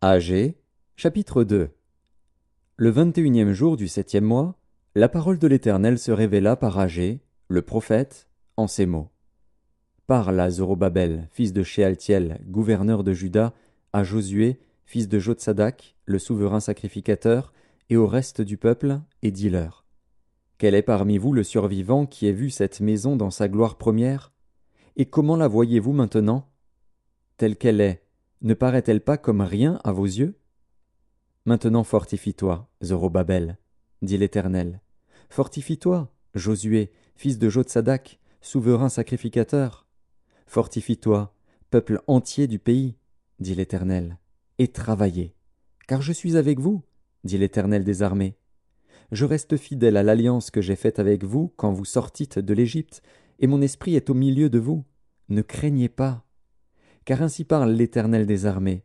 Agé, chapitre 2. Le 21e jour du 7e mois, la parole de l'Éternel se révéla par Agé, le prophète, en ces mots. Parle à Zorobabel, fils de Shealtiel, gouverneur de Juda, à Josué, fils de Jotsadak, le souverain sacrificateur, et au reste du peuple, et dis-leur. Quel est parmi vous le survivant qui ait vu cette maison dans sa gloire première? Et comment la voyez-vous maintenant? Telle qu'elle est, ne paraît-elle pas comme rien à vos yeux? Maintenant fortifie-toi, Zorobabel, dit l'Éternel. Fortifie-toi, Josué, fils de Jotsadak, souverain sacrificateur. Fortifie-toi, peuple entier du pays, dit l'Éternel, et travaillez, car je suis avec vous, dit l'Éternel des armées. Je reste fidèle à l'alliance que j'ai faite avec vous quand vous sortîtes de l'Égypte, et mon esprit est au milieu de vous. Ne craignez pas. Car ainsi parle l'Éternel des armées.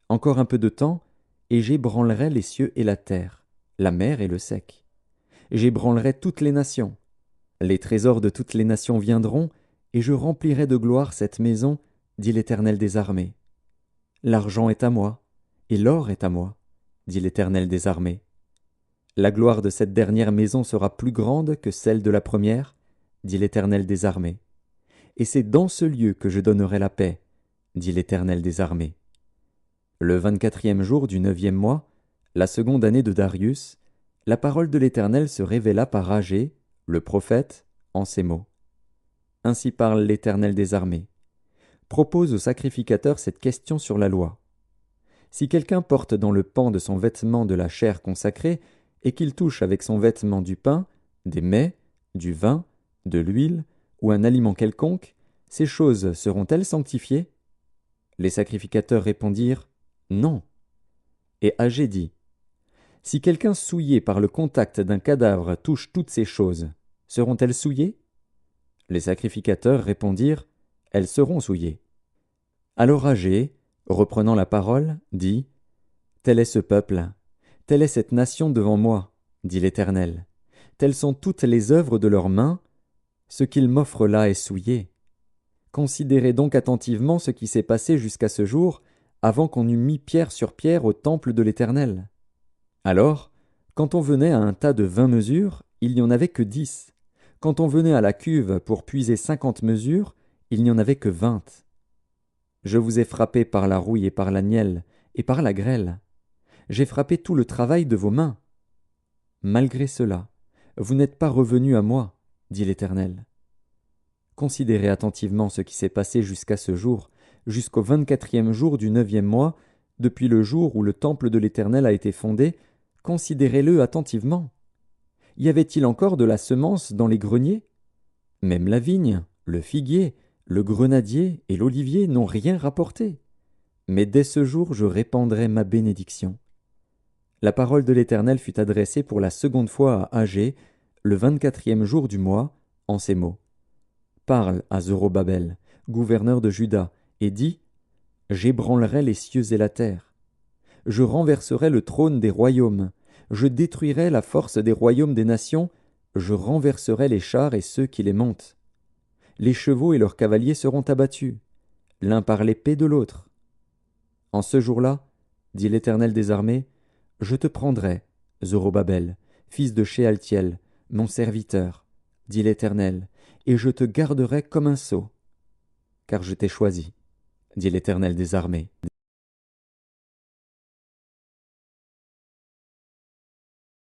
Encore un peu de temps, et j'ébranlerai les cieux et la terre, la mer et le sec. J'ébranlerai toutes les nations. Les trésors de toutes les nations viendront, et je remplirai de gloire cette maison, dit l'Éternel des armées. L'argent est à moi, et l'or est à moi, dit l'Éternel des armées. La gloire de cette dernière maison sera plus grande que celle de la première, dit l'Éternel des armées. Et c'est dans ce lieu que je donnerai la paix, dit l'Éternel des armées. Le 24e jour du 9e mois, la seconde année de Darius, la parole de l'Éternel se révéla par Agé, le prophète, en ces mots. Ainsi parle l'Éternel des armées. Propose au sacrificateur cette question sur la loi. Si quelqu'un porte dans le pan de son vêtement de la chair consacrée, et qu'il touche avec son vêtement du pain, des mets, du vin, de l'huile, ou un aliment quelconque, ces choses seront-elles sanctifiées? Les sacrificateurs répondirent, non. Et Agé dit, si quelqu'un souillé par le contact d'un cadavre touche toutes ces choses, seront-elles souillées? Les sacrificateurs répondirent, elles seront souillées. Alors Agé, reprenant la parole, dit, tel est ce peuple, telle est cette nation devant moi, dit l'Éternel. Telles sont toutes les œuvres de leurs mains, ce qu'ils m'offrent là est souillé. Considérez donc attentivement ce qui s'est passé jusqu'à ce jour, avant qu'on eût mis pierre sur pierre au temple de l'Éternel. Alors, quand on venait à un tas de 20 mesures, il n'y en avait que 10. Quand on venait à la cuve pour puiser 50 mesures, il n'y en avait que 20. Je vous ai frappé par la rouille et par la nielle, et par la grêle. J'ai frappé tout le travail de vos mains. Malgré cela, vous n'êtes pas revenus à moi, dit l'Éternel. Considérez attentivement ce qui s'est passé jusqu'à ce jour, jusqu'au 24e jour du 9e mois, depuis le jour où le temple de l'Éternel a été fondé, considérez-le attentivement. Y avait-il encore de la semence dans les greniers? Même la vigne, le figuier, le grenadier et l'olivier n'ont rien rapporté. Mais dès ce jour je répandrai ma bénédiction. La parole de l'Éternel fut adressée pour la seconde fois à Agé, le 24e jour du mois, en ces mots. Parle à Zorobabel, gouverneur de Juda, et dis, j'ébranlerai les cieux et la terre. Je renverserai le trône des royaumes, je détruirai la force des royaumes des nations, je renverserai les chars et ceux qui les montent. Les chevaux et leurs cavaliers seront abattus, l'un par l'épée de l'autre. En ce jour-là, dit l'Éternel des armées, je te prendrai, Zorobabel, fils de Shealtiel, mon serviteur, dit l'Éternel, et je te garderai comme un sceau. Car je t'ai choisi, dit l'Éternel des armées.